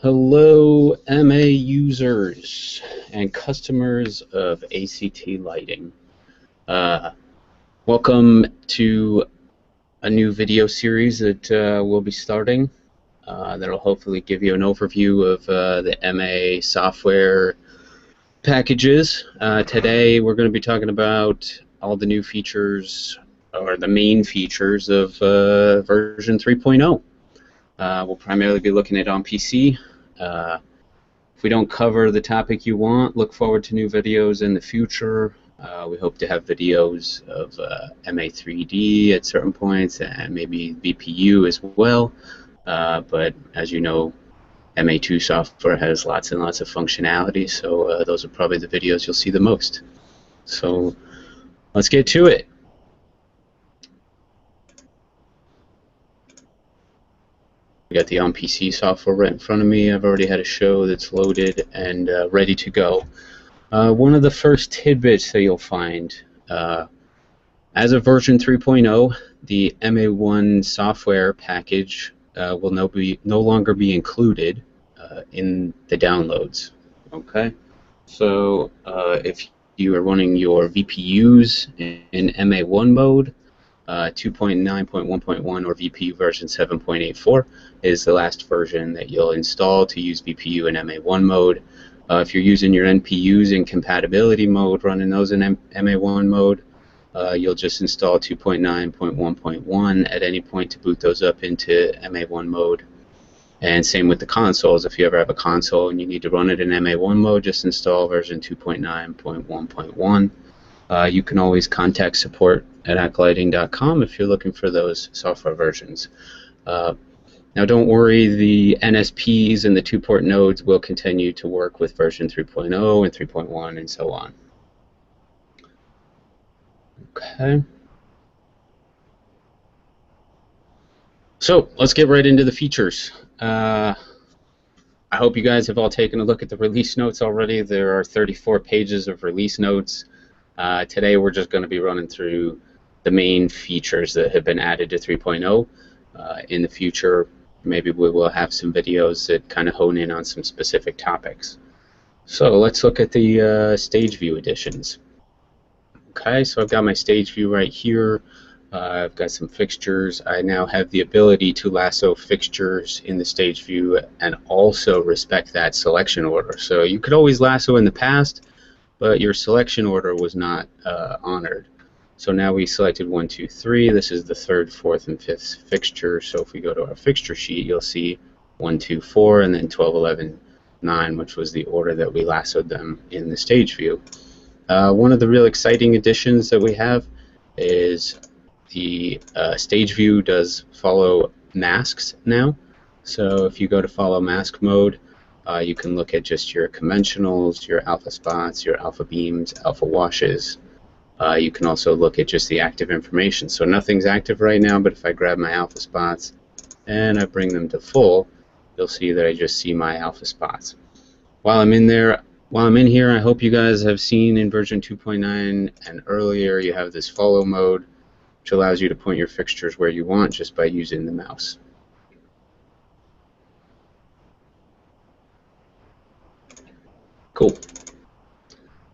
Hello, MA users and customers of ACT Lighting. Welcome to a new video series that we'll be starting. That'll hopefully give you an overview of the MA software packages. Today we're going to be talking about all the new features, or the main features of version 3.0. We'll primarily be looking at on PC. If we don't cover the topic you want, look forward to new videos in the future. We hope to have videos of MA3D at certain points and maybe VPU as well. But as you know, MA2 software has lots and lots of functionality, so those are probably the videos you'll see the most. So let's get to it. We got the on-PC software right in front of me. I've already had a show that's loaded and ready to go. One of the first tidbits that you'll find, as of version 3.0, the MA1 software package will no longer be included in the downloads. Okay, so if you are running your VPUs in MA1 mode, 2.9.1.1 or VPU version 7.84 is the last version that you'll install to use VPU in MA1 mode. If you're using your NPUs in compatibility mode, running those in MA1 mode, you'll just install 2.9.1.1 at any point to boot those up into MA1 mode. And same with the consoles. If you ever have a console and you need to run it in MA1 mode, just install version 2.9.1.1. You can always contact support at aclighting.com if you're looking for those software versions. Now don't worry, the NSPs and the two-port nodes will continue to work with version 3.0 and 3.1 and so on. Okay. So let's get right into the features. I hope you guys have all taken a look at the release notes already. There are 34 pages of release notes. Today we're just going to be running through the main features that have been added to 3.0. In the future, maybe we will have some videos that kind of hone in on some specific topics. So let's look at the stage view additions. Okay, so I've got my stage view right here. I've got some fixtures. I now have the ability to lasso fixtures in the stage view and also respect that selection order. So you could always lasso in the past, but your selection order was not honored. So now we selected 1, 2, 3. This is the 3rd, 4th, and 5th fixture. So if we go to our fixture sheet, you'll see 1, 2, 4, and then 12, 11, 9, which was the order that we lassoed them in the stage view. One of the real exciting additions that we have is the stage view does follow masks now. So if you go to follow mask mode, you can look at just your conventionals, your alpha spots, your alpha beams, alpha washes. You can also look at just the active information. So nothing's active right now, but if I grab my alpha spots and I bring them to full, you'll see that I just see my alpha spots. While I'm in here, I hope you guys have seen in version 2.9 and earlier, you have this follow mode, which allows you to point your fixtures where you want just by using the mouse. Cool.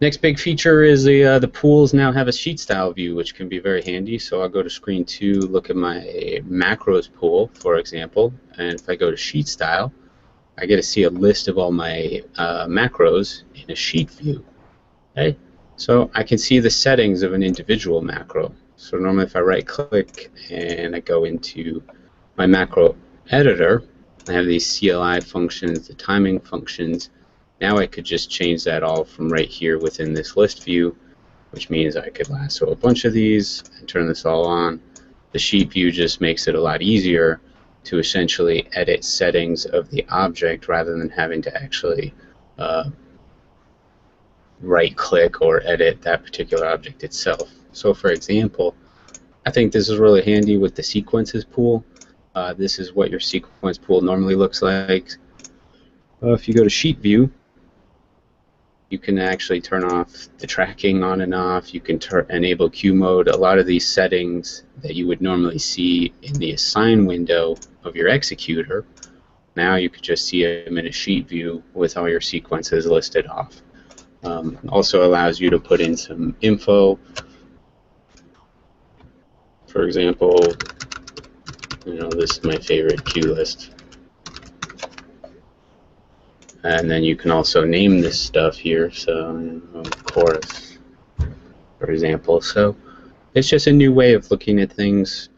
Next big feature is the pools now have a sheet style view, which can be very handy. So I'll go to screen 2, look at my macros pool, for example, and if I go to sheet style, I get to see a list of all my macros in a sheet view. Okay? So I can see the settings of an individual macro. So normally if I right click and I go into my macro editor, I have these CLI functions, the timing functions. Now I could just change that all from right here within this list view, which means I could lasso a bunch of these and turn this all on. The sheet view just makes it a lot easier to essentially edit settings of the object rather than having to actually right click or edit that particular object itself. So for example, I think this is really handy with the sequences pool. This is what your sequence pool normally looks like. If you go to sheet view, you can actually turn off the tracking on and off. You can enable queue mode. A lot of these settings that you would normally see in the assign window of your executor Now you could just see them in a sheet view with all your sequences listed off. Also allows you to put in some info. For example, this is my favorite cue list. And then you can also name this stuff here. So chorus, for example. So it's just a new way of looking at things.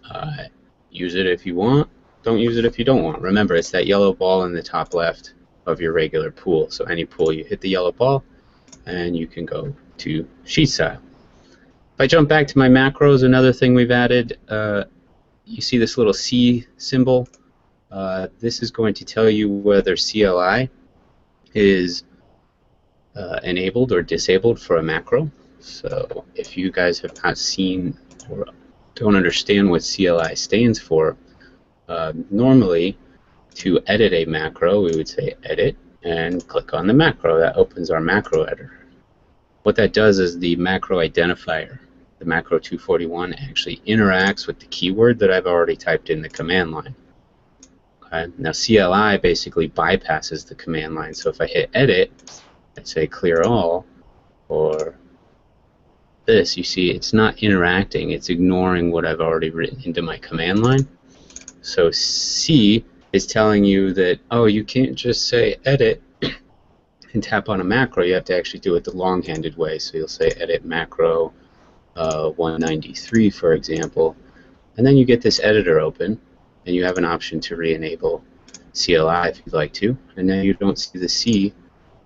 Use it if you want. Don't use it if you don't want. Remember, it's that yellow ball in the top left of your regular pool. So any pool, you hit the yellow ball, and you can go to sheet style. If I jump back to my macros, another thing we've added, you see this little C symbol. This is going to tell you whether CLI is enabled or disabled for a macro. So if you guys have not seen or don't understand what CLI stands for, normally to edit a macro, we would say edit and click on the macro. That opens our macro editor. What that does is the macro identifier, the macro 241, actually interacts with the keyword that I've already typed in the command line. Okay. Now CLI basically bypasses the command line. So if I hit edit and say clear all, or this, you see it's not interacting, it's ignoring what I've already written into my command line. So C is telling you that, oh, you can't just say edit and tap on a macro, you have to actually do it the long-handed way. So you'll say edit macro 193, for example, and then you get this editor open, and you have an option to re-enable CLI if you'd like to, and then you don't see the C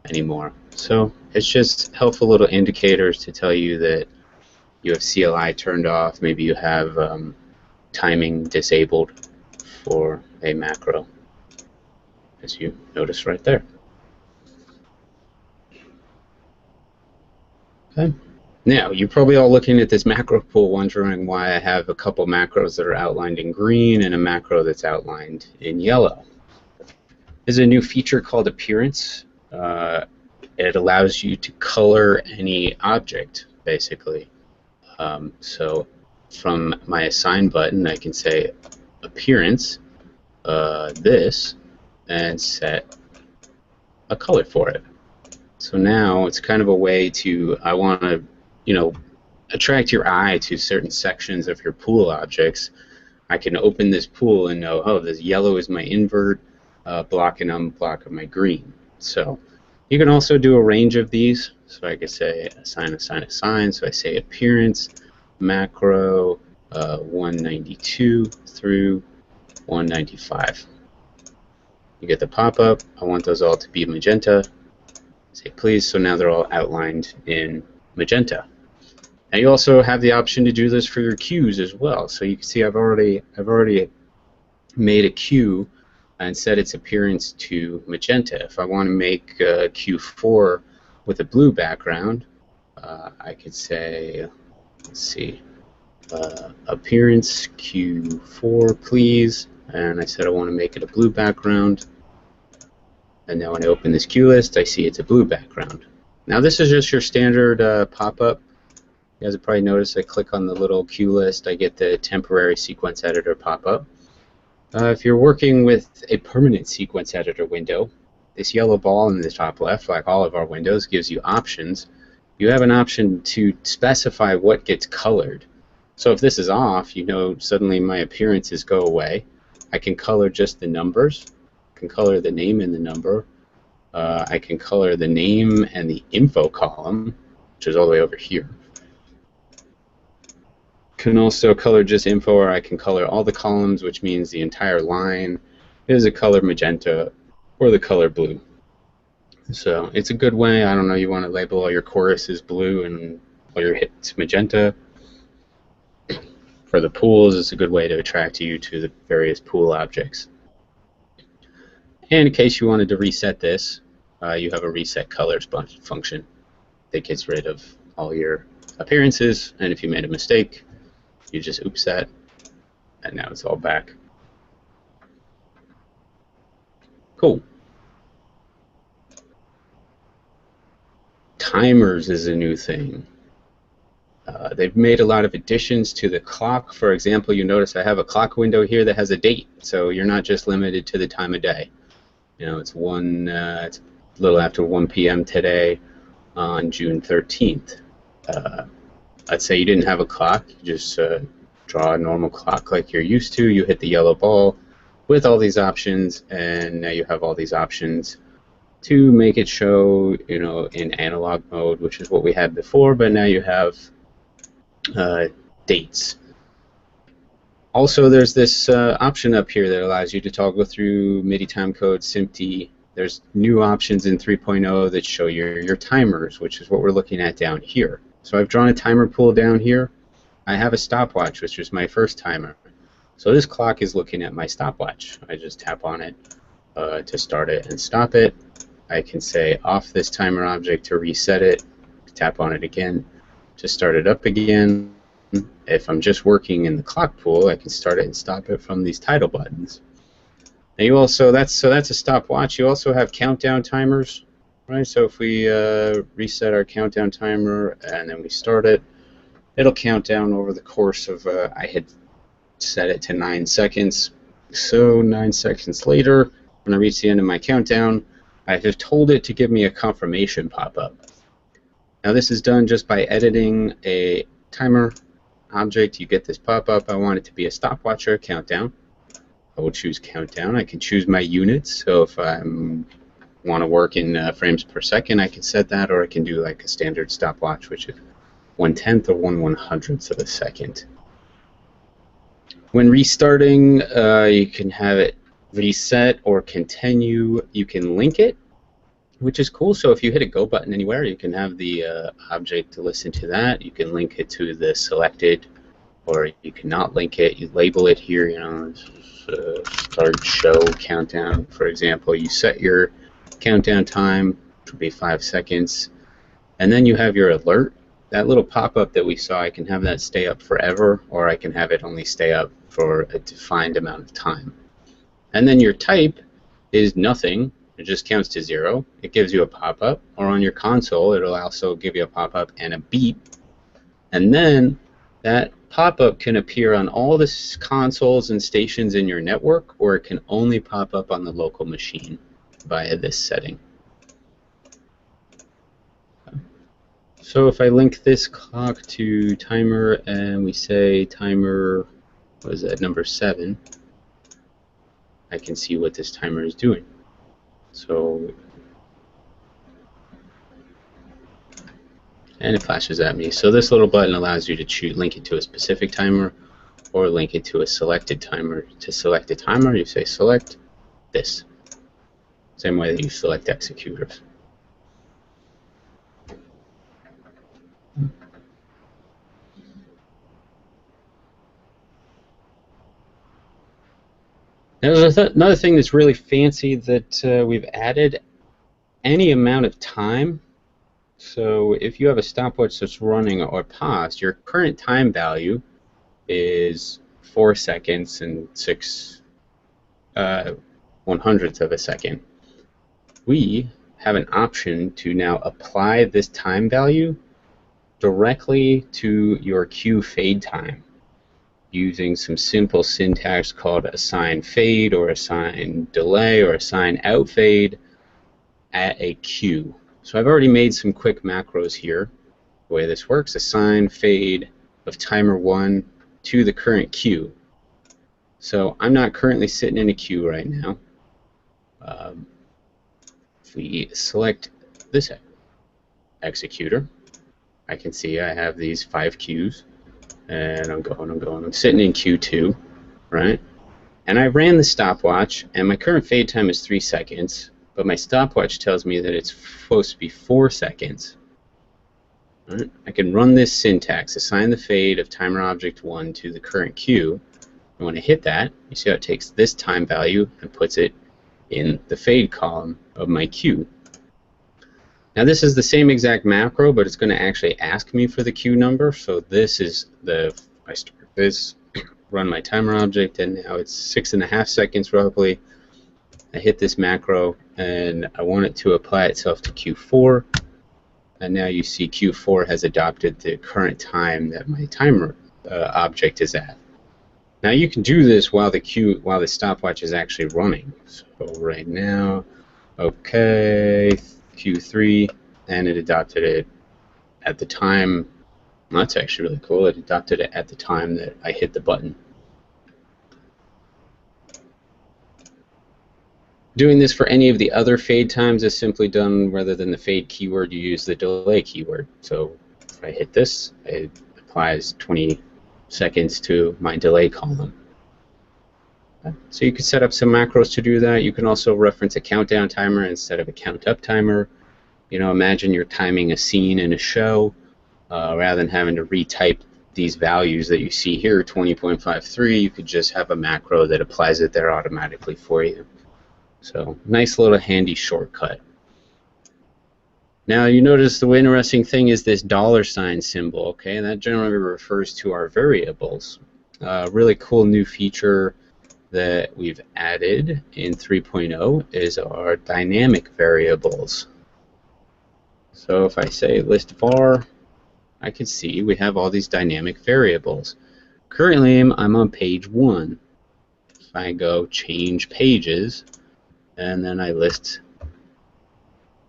anymore. So it's just helpful little indicators to tell you that you have CLI turned off, maybe you have timing disabled for a macro, as you notice right there. Okay. Now, you're probably all looking at this macro pool wondering why I have a couple macros that are outlined in green and a macro that's outlined in yellow. There's a new feature called Appearance. It allows you to color any object, basically. So from my Assign button, I can say Appearance, this, and set a color for it. So now it's kind of a way to, I want to, attract your eye to certain sections of your pool objects. I can open this pool and know, oh, this yellow is my invert, block and unblock of my green. So you can also do a range of these. So I could say assign, assign, assign. So I say appearance, macro 192 through 195. You get the pop-up. I want those all to be magenta. Say please. So now they're all outlined in magenta. Now you also have the option to do this for your cues as well. So you can see I've already made a cue and set its appearance to magenta. If I want to make Q4 with a blue background, I could say, let's see, appearance Q4 please, and I said I want to make it a blue background. And now when I open this cue list, I see it's a blue background. Now this is just your standard pop-up. You guys have probably noticed I click on the little cue list, I get the temporary sequence editor pop-up. If you're working with a permanent sequence editor window, this yellow ball in the top left, like all of our windows, gives you options. You have an option to specify what gets colored. So if this is off, suddenly my appearances go away. I can color just the numbers. I can color the name and the number. I can color the name and the info column, which is all the way over here. Can also color just info, or I can color all the columns, which means the entire line is a color magenta or the color blue. So it's a good way. I don't know, you want to label all your choruses blue and all your hits magenta. For the pools, it's a good way to attract you to the various pool objects. And in case you wanted to reset this, you have a reset colors function that gets rid of all your appearances, and if you made a mistake, you just oops that, and now it's all back. Cool. Timers is a new thing. They've made a lot of additions to the clock. For example, you notice I have a clock window here that has a date, so you're not just limited to the time of day. It's it's a little after 1 p.m. today on June 13th. Let's say you didn't have a clock, you just draw a normal clock like you're used to. You hit the yellow ball with all these options, and now you have all these options to make it show, in analog mode, which is what we had before, but now you have dates. Also, there's this option up here that allows you to toggle through MIDI timecode, SMPTE. There's new options in 3.0 that show your timers, which is what we're looking at down here. So I've drawn a timer pool down here. I have a stopwatch, which is my first timer. So this clock is looking at my stopwatch. I just tap on it to start it and stop it. I can say off this timer object to reset it, tap on it again to start it up again. If I'm just working in the clock pool, I can start it and stop it from these title buttons. Now you also, that's a stopwatch. You also have countdown timers, right? So if we reset our countdown timer and then we start it, it'll count down over the course of, I had set it to 9 seconds. So 9 seconds later, when I reach the end of my countdown, I have told it to give me a confirmation pop-up. Now this is done just by editing a timer object. You get this pop-up. I want it to be a stopwatch or a countdown. I will choose countdown. I can choose my units. So if I want to work in frames per second, I can set that, or I can do like a standard stopwatch, which is 1/10 or 1/100th of a second. When restarting, you can have it reset or continue. You can link it, which is cool. So if you hit a go button anywhere, you can have the object to listen to that. You can link it to the selected, or you cannot link it. You label it here, start show countdown, for example. You set your countdown time, which would be 5 seconds, and then you have your alert. That little pop-up that we saw, I can have that stay up forever, or I can have it only stay up for a defined amount of time. And then your type is nothing. It just counts to 0. It gives you a pop-up, or on your console, it'll also give you a pop-up and a beep. And then that pop-up can appear on all the consoles and stations in your network, or it can only pop up on the local machine via this setting. So if I link this clock to timer and we say timer, what is that, number 7, I can see what this timer is doing. So, and it flashes at me. So this little button allows you to link it to a specific timer or link it to a selected timer. To select a timer, you say select this. Same way that you select executors. Now, there's another thing that's really fancy that we've added, any amount of time. So if you have a stopwatch that's running or paused, your current time value is 4 seconds and 6 1/100th of a second. We have an option to now apply this time value directly to your cue fade time, using some simple syntax called assign fade or assign delay or assign out fade at a cue. So I've already made some quick macros here. The way this works, assign fade of timer 1 to the current cue. So I'm not currently sitting in a queue right now. If we select this executor, I can see I have these 5 queues. And I'm going. I'm sitting in Q2, right? And I ran the stopwatch, and my current fade time is 3 seconds, but my stopwatch tells me that it's supposed to be 4 seconds. Right? I can run this syntax, assign the fade of timer object 1 to the current queue, and when I hit that, you see how it takes this time value and puts it in the fade column of my queue. Now this is the same exact macro, but it's going to actually ask me for the queue number. So this is I start this, run my timer object, and now it's 6.5 seconds roughly. I hit this macro, and I want it to apply itself to Q4. And now you see Q4 has adopted the current time that my timer object is at. Now you can do this while the stopwatch is actually running. So right now, okay, Q3, and it adopted it at the time. Well, that's actually really cool. It adopted it at the time that I hit the button. Doing this for any of the other fade times is simply done rather than the fade keyword, you use the delay keyword. So if I hit this, it applies 20 seconds to my delay column. So you can set up some macros to do that. You can also reference a countdown timer instead of a count up timer. You know, imagine you're timing a scene in a show. Rather than having to retype these values that you see here, 20.53, you could just have a macro that applies it there automatically for you. So nice little handy shortcut. Now you notice the interesting thing is this $ symbol, okay? That generally refers to our variables. Really cool new feature that we've added in 3.0 is our dynamic variables. So if I say list var, I can see we have all these dynamic variables. Currently, I'm on page 1. If I go change pages, and then I list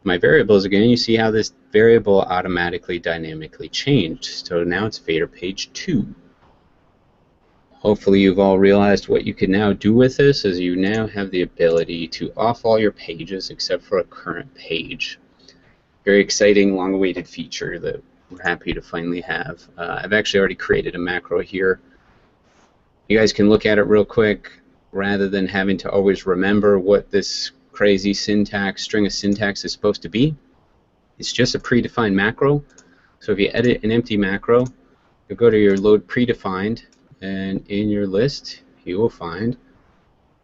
my variables again, you see how this variable automatically dynamically changed. So now it's fader page 2. Hopefully you've all realized what you can now do with this, is you now have the ability to off all your pages except for a current page. Very exciting, long-awaited feature that we're happy to finally have. I've actually already created a macro here. You guys can look at it real quick rather than having to always remember what this crazy syntax, string of syntax is supposed to be. It's just a predefined macro. So if you edit an empty macro, you go to your load predefined, and in your list you will find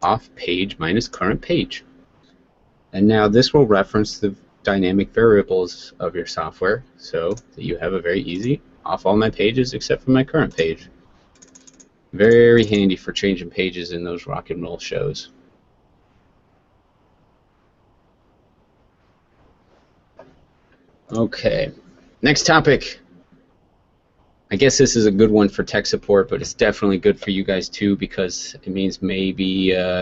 off page minus current page. And now this will reference the dynamic variables of your software so that you have a very easy off all my pages except for my current page. Very handy for changing pages in those rock and roll shows. Okay, next topic. I guess this is a good one for tech support, but it's definitely good for you guys too, because it means maybe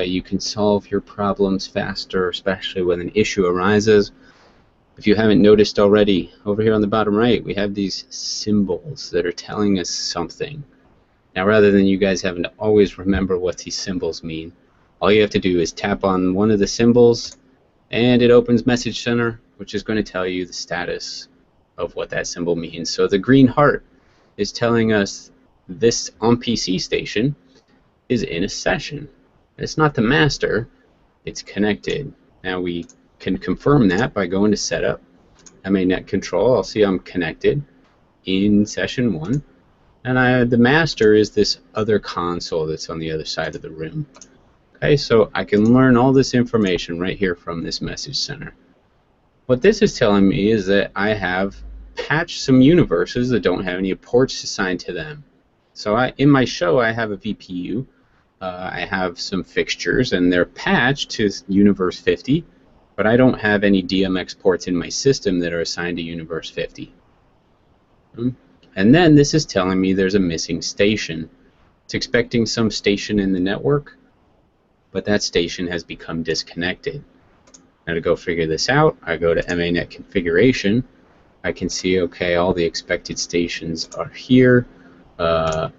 you can solve your problems faster, especially when an issue arises. If you haven't noticed already, over here on the bottom right, we have these symbols that are telling us something. Now, rather than you guys having to always remember what these symbols mean, all you have to do is tap on one of the symbols, and it opens Message Center, which is going to tell you the status of what that symbol means. So the green heart is telling us this on PC station is in a session. It's not the master, it's connected. Now we can confirm that by going to setup, MA2 control. I'll see I'm connected in session 1, and the master is this other console that's on the other side of the room. Okay, so I can learn all this information right here from this Message Center. What this is telling me is that I have patched some universes that don't have any ports assigned to them. So in my show I have a VPU, I have some fixtures, and they're patched to universe 50, but I don't have any DMX ports in my system that are assigned to universe 50. And then this is telling me there's a missing station. It's expecting some station in the network, but that station has become disconnected. Now to go figure this out, I go to MA2 configuration. I can see, okay, all the expected stations are here. I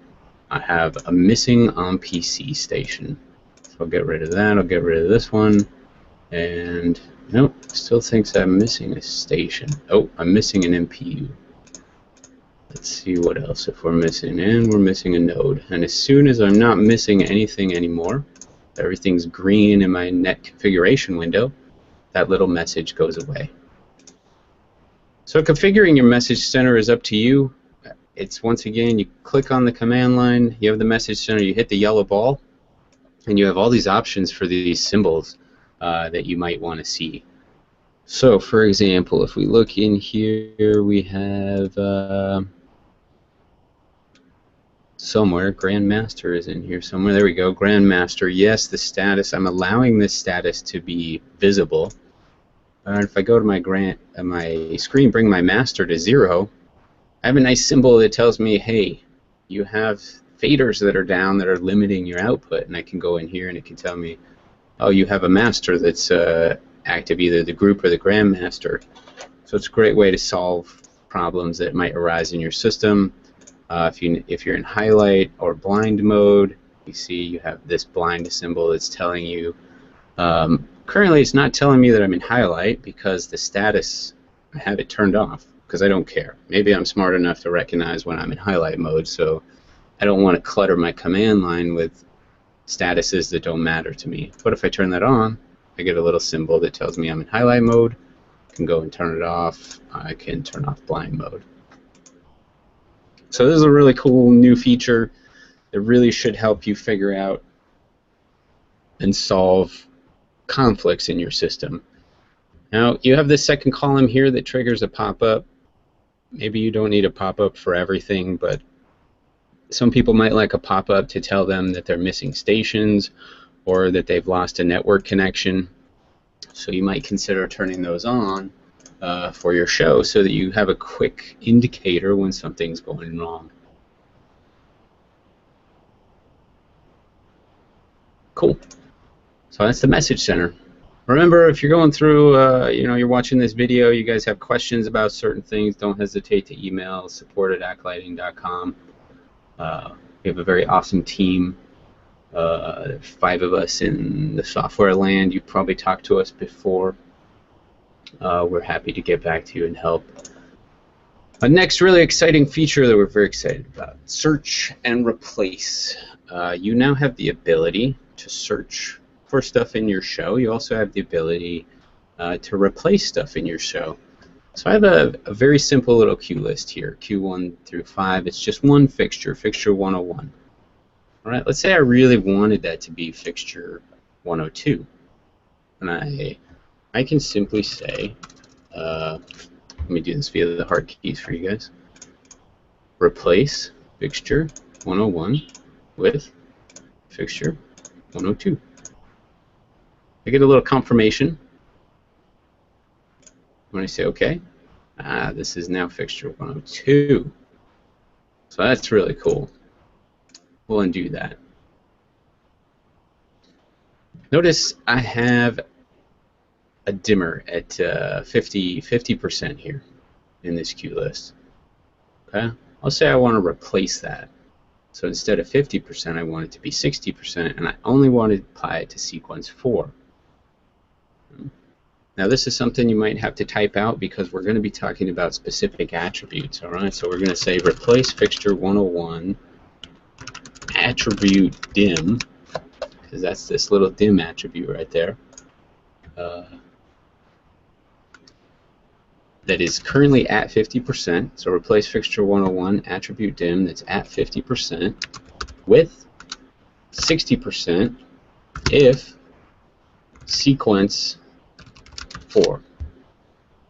have a missing on PC station. So I'll get rid of that. I'll get rid of this one. And nope, still thinks I'm missing a station. Oh, I'm missing an MPU. Let's see what else if we're missing. And we're missing a node. And as soon as I'm not missing anything anymore, everything's green in my net configuration window, that little message goes away. So configuring your message center is up to you. It's once again, you click on the command line, you have the message center, you hit the yellow ball, and you have all these options for these symbols that you might want to see. So for example, if we look in here, we have somewhere, Grandmaster is in here somewhere. There we go, Grandmaster. Yes, the status, I'm allowing this status to be visible. If I go to my screen, bring my master to 0, I have a nice symbol that tells me, hey, you have faders that are down that are limiting your output, and I can go in here and it can tell me, oh, you have a master that's active, either the group or the grandmaster. So it's a great way to solve problems that might arise in your system. If you're in highlight or blind mode, you see you have this blind symbol that's telling you, currently it's not telling me that I'm in highlight because the status, I have it turned off because I don't care. Maybe I'm smart enough to recognize when I'm in highlight mode, so I don't want to clutter my command line with statuses that don't matter to me. But if I turn that on, I get a little symbol that tells me I'm in highlight mode. I can go and turn it off. I can turn off blind mode. So this is a really cool new feature that really should help you figure out and solve conflicts in your system. Now, you have this second column here that triggers a pop-up. Maybe you don't need a pop-up for everything, but some people might like a pop-up to tell them that they're missing stations or that they've lost a network connection. So you might consider turning those on for your show so that you have a quick indicator when something's going wrong. Cool. So that's the message center. Remember, if you're going through, you're watching this video, you guys have questions about certain things, don't hesitate to email support@aclighting.com. We have a very awesome team. 5 of us in the software land. You've probably talked to us before. We're happy to get back to you and help. A next really exciting feature that we're very excited about, search and replace. You now have the ability to search for stuff in your show. You also have the ability to replace stuff in your show. So I have a very simple little cue list here, Q1 through 5. It's just one fixture, fixture 101. All right, let's say I really wanted that to be fixture 102. And I can simply say, let me do this via the hard keys for you guys. Replace fixture 101 with fixture 102. I get a little confirmation when I say OK. This is now fixture 102. So that's really cool. We'll undo that. Notice I have a dimmer at 50% here in this cue list. Okay, I'll say I want to replace that. So instead of 50%, I want it to be 60%, and I only want to apply it to sequence 4. Now this is something you might have to type out because we're going to be talking about specific attributes. All right, so we're going to say replace fixture 101 attribute dim, because that's this little dim attribute right there. That is currently at 50%. So replace fixture 101 attribute dim that's at 50% with 60% if sequence 4.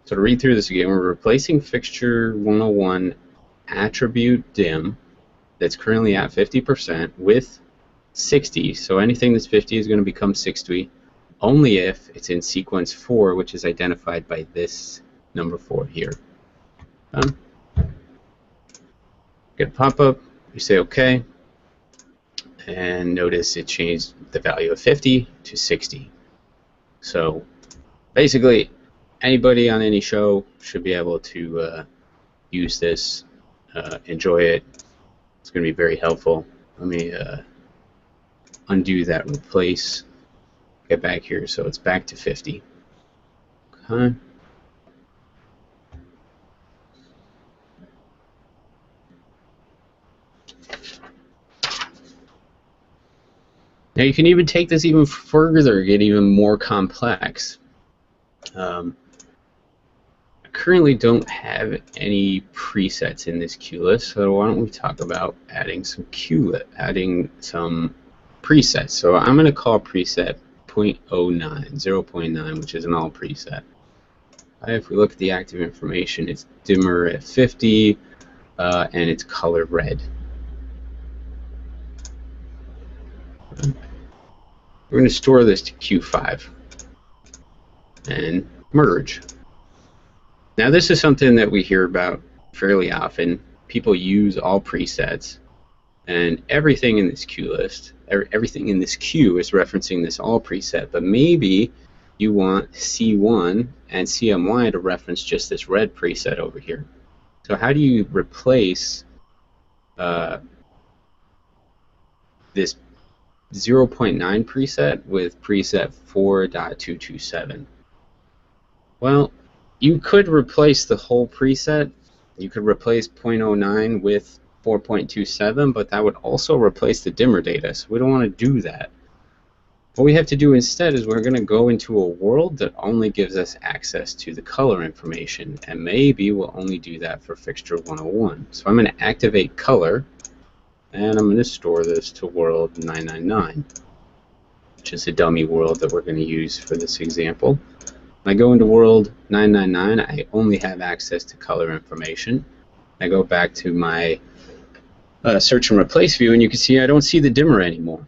So to read through this again, we're replacing fixture 101 attribute dim that's currently at 50% with 60. So anything that's 50 is going to become 60 only if it's in sequence 4, which is identified by this number 4 here. Get a pop-up, you say OK, and notice it changed the value of 50 to 60. So basically, anybody on any show should be able to use this, enjoy it. It's going to be very helpful. Let me undo that replace, get back here so it's back to 50. Okay. Now you can even take this even further, get even more complex. I currently don't have any presets in this cue list, so why don't we talk about adding some presets. So I'm going to call preset 0.9, which is an all preset. If we look at the active information, it's dimmer at 50 and it's color red. We're going to store this to Q5 and merge. Now this is something that we hear about fairly often. People use all presets and everything in this queue list, everything in this queue is referencing this all preset, but maybe you want C1 and CMY to reference just this red preset over here. So how do you replace this 0.9 preset with preset 4.227? Well, you could replace the whole preset. You could replace 0.09 with 4.27, but that would also replace the dimmer data, so we don't want to do that. What we have to do instead is we're going to go into a world that only gives us access to the color information, and maybe we'll only do that for fixture 101. So I'm going to activate color, and I'm going to store this to world 999, which is a dummy world that we're going to use for this example. When I go into world 999, I only have access to color information. I go back to my search and replace view, and you can see I don't see the dimmer anymore.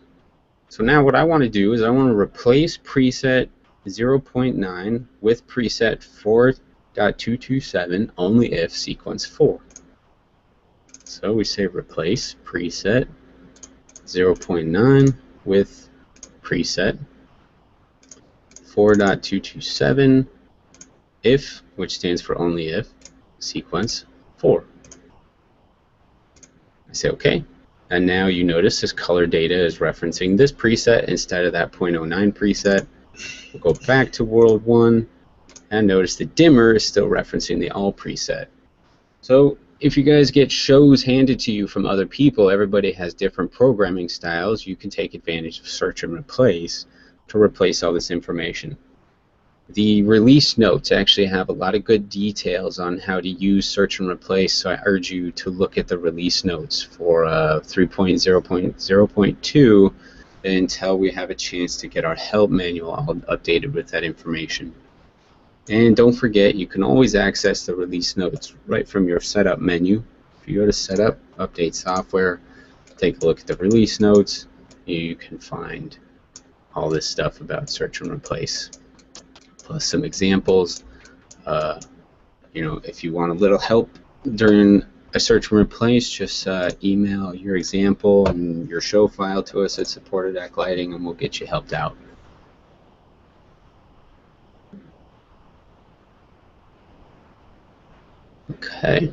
So now what I want to do is I want to replace preset 0.9 with preset 4.227 only if sequence 4. So we say replace preset 0.9 with preset 4.227 if, which stands for only if, sequence 4. I say OK, and now you notice this color data is referencing this preset instead of that 0.09 preset. We'll go back to world 1 and notice the dimmer is still referencing the all preset. So if you guys get shows handed to you from other people, everybody has different programming styles, you can take advantage of search and replace to replace all this information. The release notes actually have a lot of good details on how to use search and replace, so I urge you to look at the release notes for 3.0.0.2 until we have a chance to get our help manual all updated with that information. And don't forget, you can always access the release notes right from your setup menu. If you go to setup, update software, take a look at the release notes, you can find all this stuff about search and replace, plus some examples. If you want a little help during a search and replace, just email your example and your show file to us at support@lighting, and we'll get you helped out. Okay.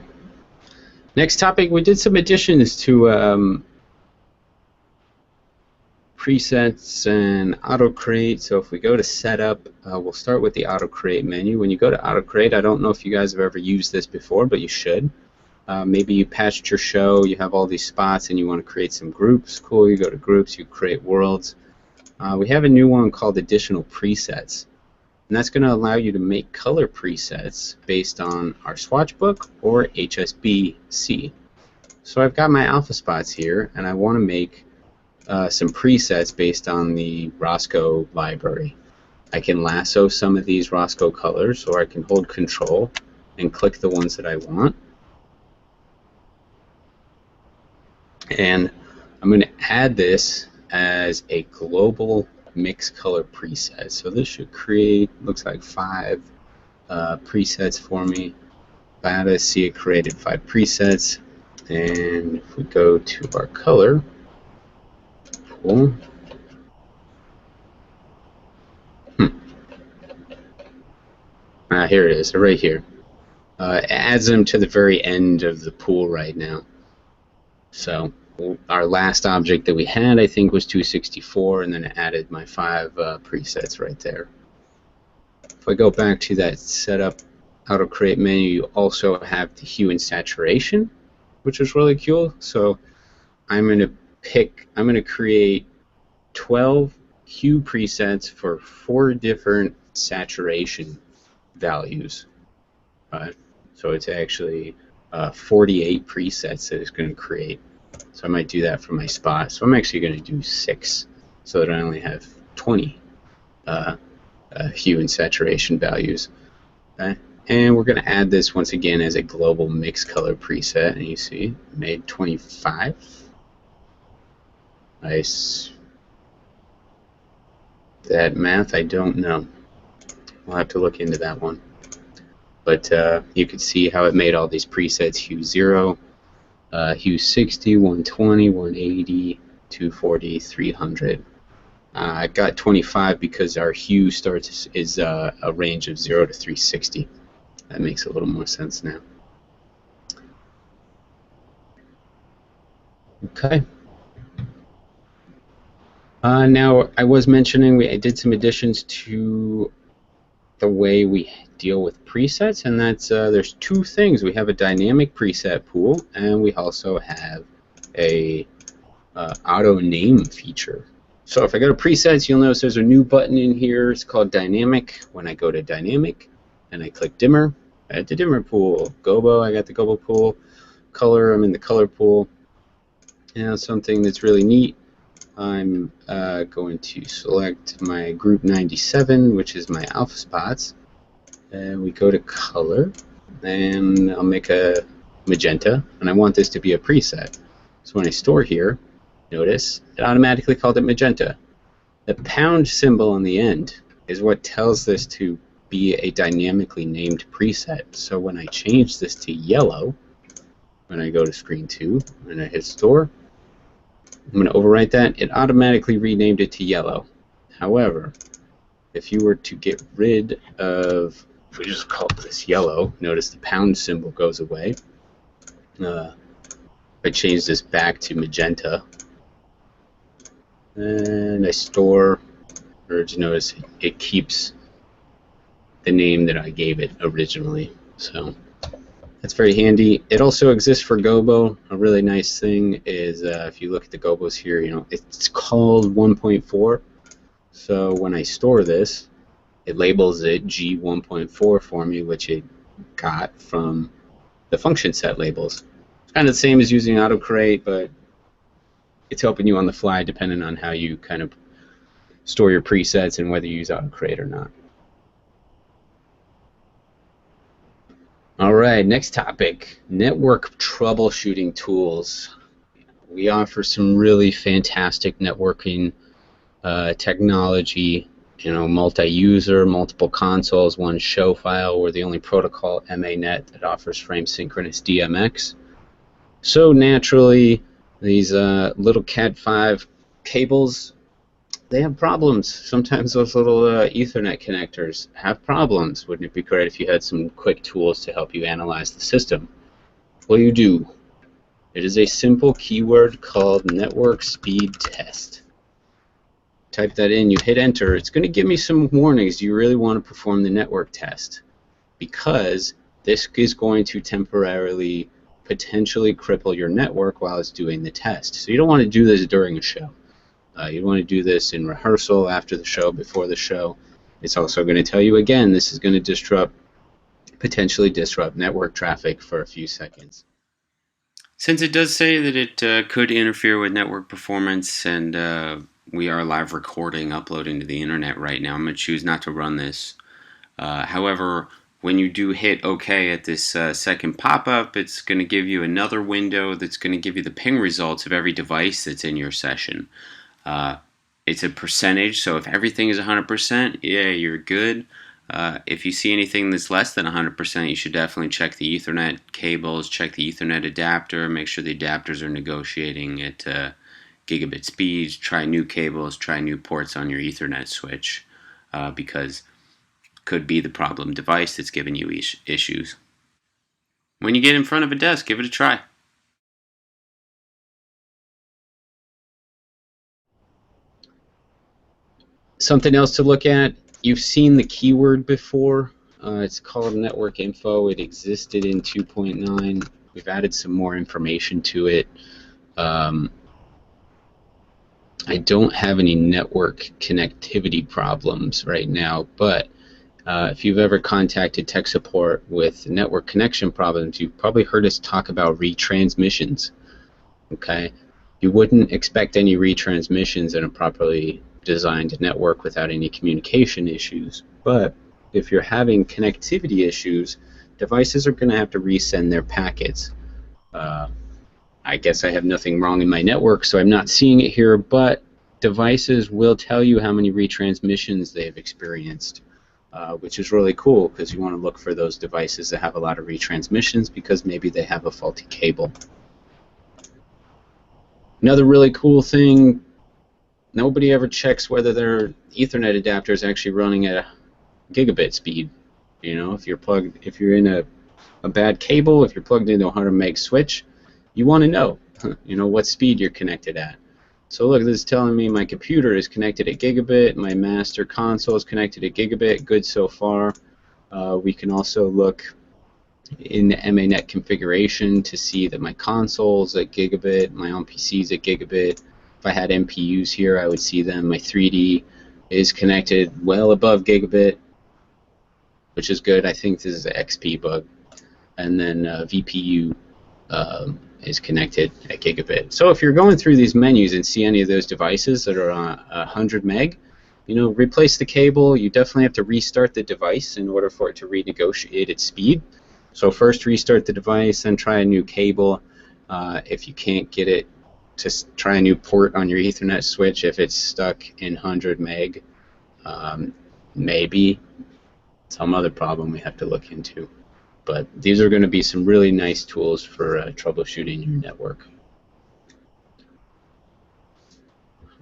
Next topic, we did some additions to presets and auto create. So if we go to setup, we'll start with the auto create menu. When you go to auto create, I don't know if you guys have ever used this before, but you should. Maybe you patched your show, you have all these spots and you want to create some groups. Cool, you go to groups, you create worlds. We have a new one called additional presets, and that's going to allow you to make color presets based on our swatch book or HSBC. So I've got my alpha spots here, and I want to make some presets based on the Roscoe library. I can lasso some of these Roscoe colors, or I can hold control and click the ones that I want. And I'm going to add this as a global mix color preset. So this should create, looks like 5 presets for me. Glad to see it created 5 presets. And if we go to our color, cool. Here it is, right here. It adds them to the very end of the pool right now. So our last object that we had, I think, was 264, and then it added my 5 presets right there. If I go back to that setup auto create menu, you also have the hue and saturation, which is really cool. So I'm going to create 12 hue presets for 4 different saturation values. So it's actually 48 presets that it's going to create. So I might do that for my spot. So I'm actually going to do 6 so that I only have 20 hue and saturation values. Okay? And we're going to add this once again as a global mix color preset. And you see, made 25. Nice. That math, I don't know. We'll have to look into that one. But you can see how it made all these presets hue 0, Hue 60, 120, 180, 240, 300. I got 25 because our hue is a range of 0 to 360. That makes a little more sense now. Okay. Now, I was mentioning I did some additions to the way we deal with presets, and that's there's two things. We have a dynamic preset pool, and we also have a auto name feature. So if I go to presets, you'll notice there's a new button in here. It's called dynamic. When I go to dynamic and I click dimmer, I add the dimmer pool. Gobo, I got the Gobo pool. Color, I'm in the color pool. Now something that's really neat, I'm going to select my group 97, which is my alpha spots. And we go to color, and I'll make a magenta, and I want this to be a preset. So when I store here, notice it automatically called it magenta. The pound symbol on the end is what tells this to be a dynamically named preset. So when I change this to yellow, when I go to screen 2 and I hit store, I'm going to overwrite that. It automatically renamed it to yellow. However, if you were to get rid of, if we just call this yellow, notice the pound symbol goes away. If I change this back to magenta, and I store, or just notice it keeps the name that I gave it originally. So that's very handy. It also exists for Gobo. A really nice thing is if you look at the Gobos here, you know, it's called 1.4. So when I store this, it labels it G1.4 for me, which it got from the function set labels. It's kind of the same as using autocreate, but it's helping you on the fly depending on how you kind of store your presets and whether you use autocreate or not. All right, next topic, network troubleshooting tools. We offer some really fantastic networking technology, you know, multi-user, multiple consoles, one show file. We're the only protocol, MA2 that offers frame synchronous DMX. So naturally, these little Cat5 cables, they have problems. Sometimes those little Ethernet connectors have problems. Wouldn't it be great if you had some quick tools to help you analyze the system? Well, you do. It is a simple keyword called network speed test. Type that in, you hit enter. It's going to give me some warnings. Do you really want to perform the network test? Because this is going to temporarily, potentially cripple your network while it's doing the test. So you don't want to do this during a show. You want to do this in rehearsal, after the show, before the show. It's also going to tell you again, this is going to potentially disrupt network traffic for a few seconds. Since it does say that it could interfere with network performance, and we are live recording, uploading to the internet right now, I'm going to choose not to run this. However, when you do hit OK at this second pop-up, it's going to give you another window that's going to give you the ping results of every device that's in your session. It's a percentage, so if everything is 100%, yeah, you're good. If you see anything that's less than 100%, you should definitely check the Ethernet cables, check the Ethernet adapter, make sure the adapters are negotiating at gigabit speeds, try new cables, try new ports on your Ethernet switch, because it could be the problem device that's giving you issues. When you get in front of a desk, give it a try. Something else to look at, you've seen the keyword before. It's called network info. It existed in 2.9. We've added some more information to it. I don't have any network connectivity problems right now, but if you've ever contacted tech support with network connection problems, you've probably heard us talk about retransmissions. Okay, you wouldn't expect any retransmissions in a properly designed network without any communication issues. But if you're having connectivity issues, devices are going to have to resend their packets. I guess I have nothing wrong in my network, so I'm not seeing it here, but devices will tell you how many retransmissions they've experienced, which is really cool because you want to look for those devices that have a lot of retransmissions because maybe they have a faulty cable. Another really cool thing, nobody ever checks whether their Ethernet adapter is actually running at a gigabit speed. You know, if you're in a bad cable, if you're plugged into a 100 meg switch, you want to know, you know, what speed you're connected at. So look, this is telling me my computer is connected at gigabit, my master console is connected at gigabit, good so far. We can also look in the MA2 configuration to see that my console's at gigabit, my own PC's at gigabit. If I had MPUs here, I would see them. My 3D is connected well above gigabit, which is good. I think this is an XP bug. And then VPU is connected at gigabit. So if you're going through these menus and see any of those devices that are on 100 meg, you know, replace the cable. You definitely have to restart the device in order for it to renegotiate its speed. So first restart the device, then try a new cable. If you can't get it, to try a new port on your Ethernet switch if it's stuck in 100 meg. Maybe some other problem we have to look into. But these are going to be some really nice tools for troubleshooting your network.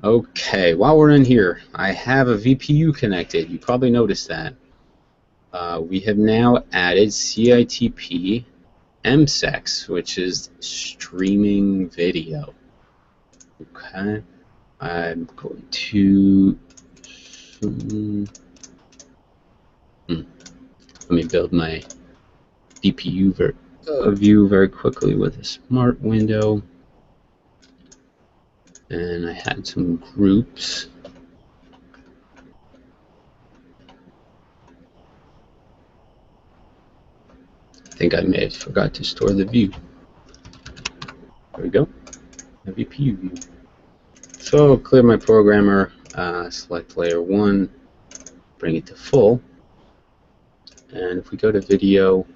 Okay, while we're in here, I have a VPU connected. You probably noticed that. We have now added CITP MSEX, which is streaming video. Okay, I'm going to let me build my VPU view very quickly with a smart window. And I had some groups. I think I may have forgot to store the view. There we go, a VPU view. So I'll clear my programmer, select layer 1, bring it to full. And if we go to video,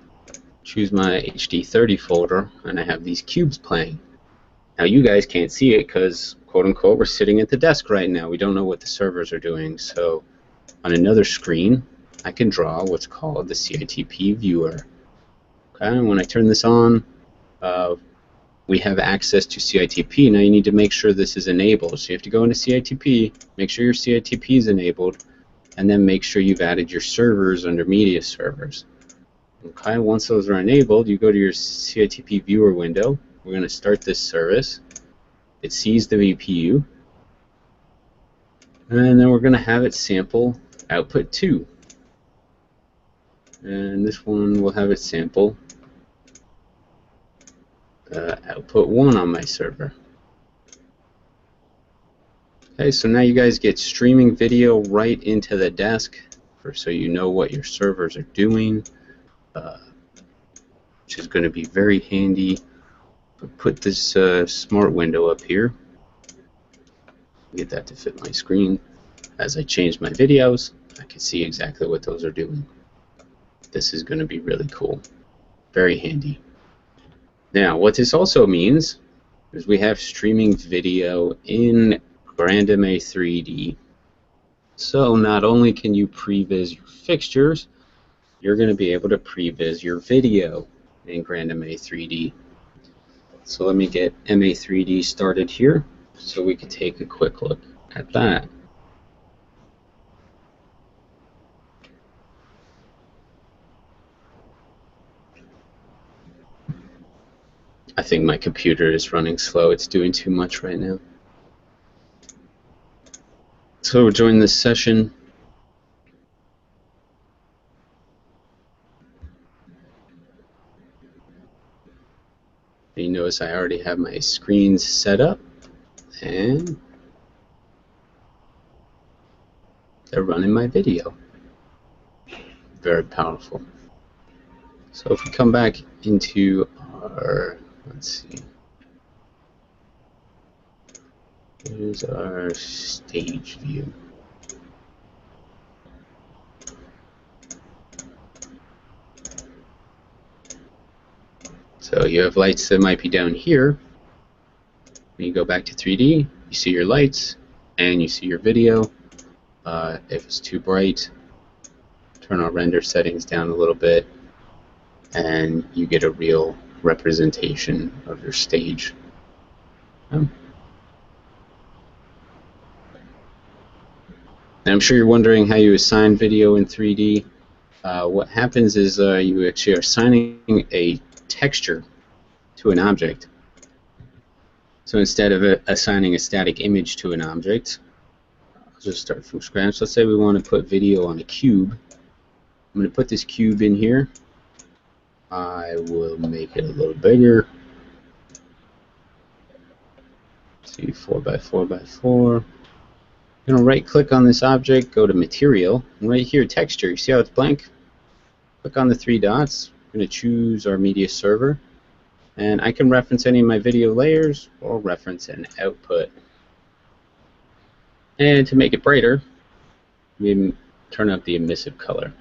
choose my HD30 folder, and I have these cubes playing. Now you guys can't see it because, quote unquote, we're sitting at the desk right now. We don't know what the servers are doing. So on another screen, I can draw what's called the CITP viewer. Okay, and when I turn this on, we have access to CITP. Now you need to make sure this is enabled. So you have to go into CITP, make sure your CITP is enabled, and then make sure you've added your servers under media servers. Okay, once those are enabled, you go to your CITP viewer window. We're going to start this service. It sees the VPU, and then we're going to have it sample output 2. And this one will have it sample output 1 on my server. Okay, so now you guys get streaming video right into the desk, so you know what your servers are doing, which is going to be very handy. Put this smart window up here. Get that to fit my screen. As I change my videos, I can see exactly what those are doing. This is going to be really cool. Very handy. Now, what this also means is we have streaming video in MA3D. So not only can you previs your fixtures, you're going to be able to previs your video in MA3D. So let me get MA3D started here so we can take a quick look at that. I think my computer is running slow. It's doing too much right now. So we'll join this session. You notice I already have my screens set up, and they're running my video. Very powerful. So if we come back into our, let's see, here's our stage view. So you have lights that might be down here. When you go back to 3D, you see your lights and you see your video. If it's too bright, turn our render settings down a little bit, and you get a real representation of your stage. Now, I'm sure you're wondering how you assign video in 3D. What happens is you actually are assigning a texture to an object. So instead of assigning a static image to an object, I'll just start from scratch. Let's say we want to put video on a cube. I'm going to put this cube in here. I will make it a little bigger. Let's see, 4x4x4. I'm going to right click on this object, go to material, and right here texture. You see how it's blank? Click on the three dots. I'm going to choose our media server, and I can reference any of my video layers or reference an output. And to make it brighter, we turn up the emissive color.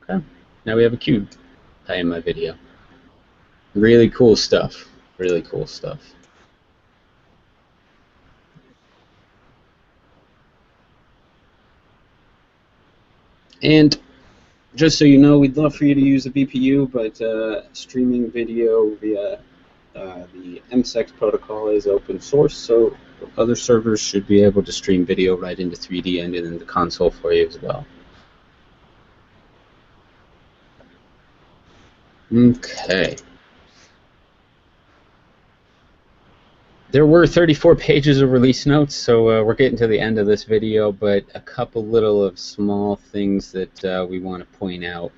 Okay, now we have a cube in my video. Really cool stuff. Really cool stuff. And just so you know, we'd love for you to use a VPU, but streaming video via the MSEX protocol is open source, so other servers should be able to stream video right into 3D and in the console for you as well. Okay. There were 34 pages of release notes, so we're getting to the end of this video, but a couple little of small things that we want to point out.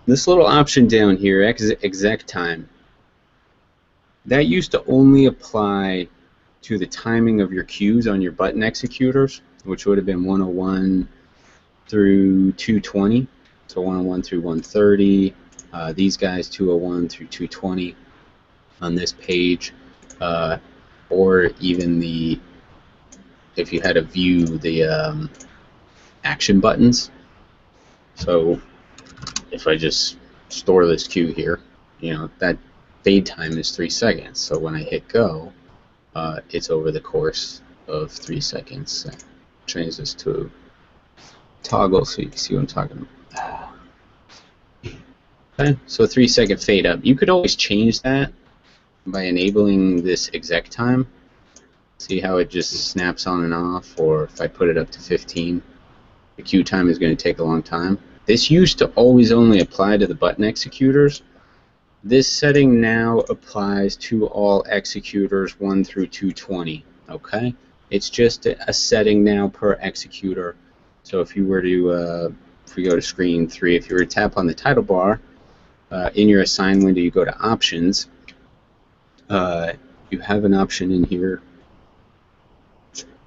This little option down here, exec time, that used to only apply to the timing of your cues on your button executors, which would have been 101 through 220, so 101 through 130, these guys 201 through 220 on this page, or even the, if you had to view the action buttons. So if I just store this cue here, you know, that fade time is 3 seconds. So when I hit go, it's over the course of 3 seconds. Change this to toggle so you can see what I'm talking about. Okay, so 3 second fade up. You could always change that by enabling this exec time. See how it just snaps on and off, or if I put it up to 15, the queue time is going to take a long time. This used to always only apply to the button executors. This setting now applies to all executors 1 through 220. Okay, it's just a setting now per executor. So if you were to, if we go to screen 3, if you were to tap on the title bar, in your assign window you go to options. You have an option in here.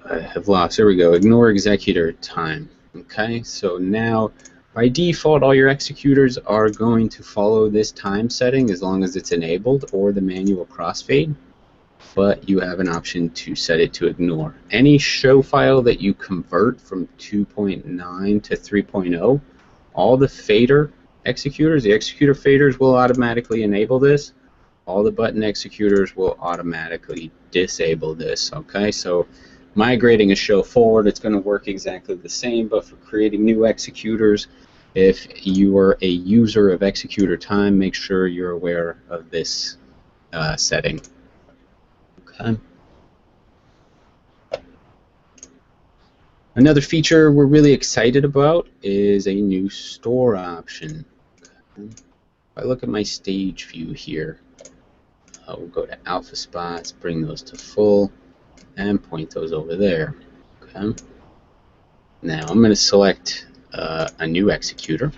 I have lost. There we go. Ignore executor time. Okay, so now by default all your executors are going to follow this time setting as long as it's enabled, or the manual crossfade, but you have an option to set it to ignore. Any show file that you convert from 2.9 to 3.0, all the fader executors, the executor faders will automatically enable this. All the button executors will automatically disable this. Okay, so migrating a show forward, it's going to work exactly the same, but for creating new executors, if you are a user of executor time, make sure you're aware of this setting. Okay. Another feature we're really excited about is a new store option. Okay. If I look at my stage view here, we'll go to alpha spots, bring those to full, and point those over there. Okay. Now I'm going to select a new executor,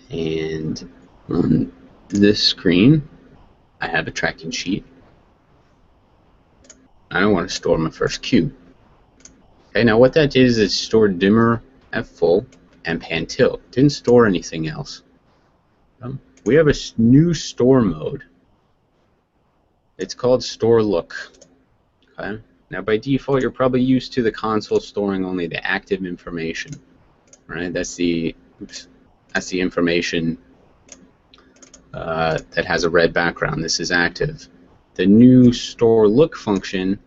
and on this screen I have a tracking sheet. I don't want to store my first cue. Okay, now what that did is it stored dimmer at full and pan tilt. Didn't store anything else. We have a new store mode. It's called store look. Okay. Now by default you're probably used to the console storing only the active information. Right? That's the information that has a red background. This is active. The new store look function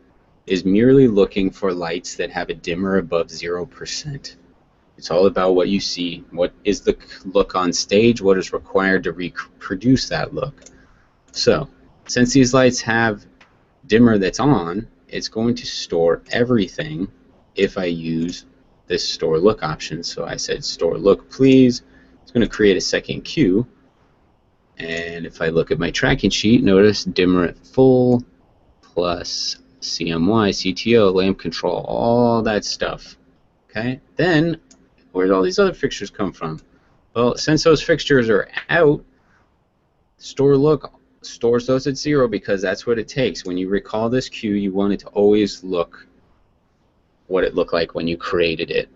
is merely looking for lights that have a dimmer above 0%. It's all about what you see. What is the look on stage? What is required to reproduce that look? So, since these lights have dimmer that's on, it's going to store everything if I use this store look option. So I said store look please. It's going to create a second queue. And if I look at my tracking sheet, notice dimmer at full plus CMY, CTO, lamp control, all that stuff. Okay, then where do all these other fixtures come from? Well, since those fixtures are out, store look stores those at 0 because that's what it takes. When you recall this queue, you want it to always look what it looked like when you created it.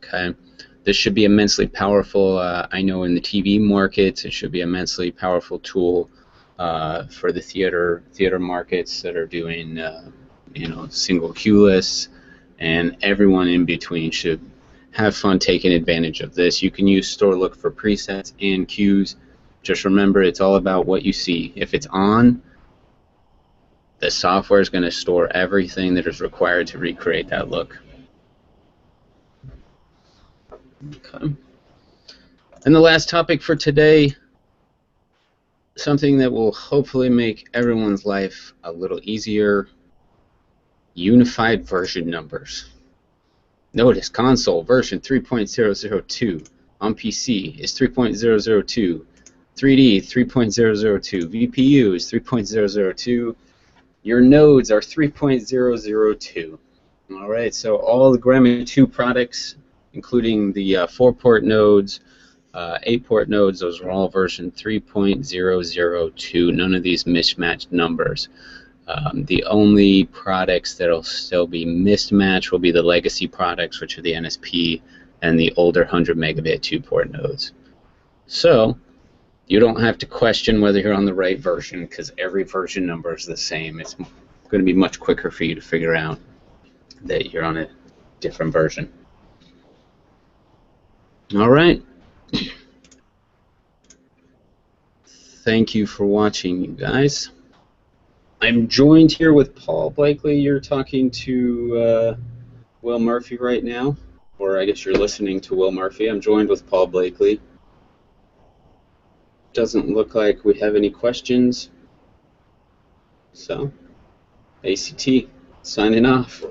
Okay, this should be immensely powerful. I know in the TV markets, it should be an immensely powerful tool for the theater markets that are doing single queue lists, and everyone in between should have fun taking advantage of this. You can use store look for presets and queues. Just remember, it's all about what you see. If it's on, the software is going to store everything that is required to recreate that look. Okay. And the last topic for today, something that will hopefully make everyone's life a little easier: unified version numbers. Notice console version 3.0.0.2 on PC is 3.0.0.2, 3D 3.0.0.2, VPU is 3.0.0.2, your nodes are 3.0.0.2. All right, so all the MA2 products, including the 4-port nodes, 8-port nodes, those are all version 3.0.0.2. None of these mismatched numbers. The only products that will still be mismatched will be the legacy products, which are the NSP and the older 100 megabit 2-port nodes. So you don't have to question whether you're on the right version because every version number is the same. It's going to be much quicker for you to figure out that you're on a different version. All right. Thank you for watching, you guys. I'm joined here with Paul Blakely. You're talking to Will Murphy right now, or I guess you're listening to Will Murphy. I'm joined with Paul Blakely. Doesn't look like we have any questions. So, ACT, signing off.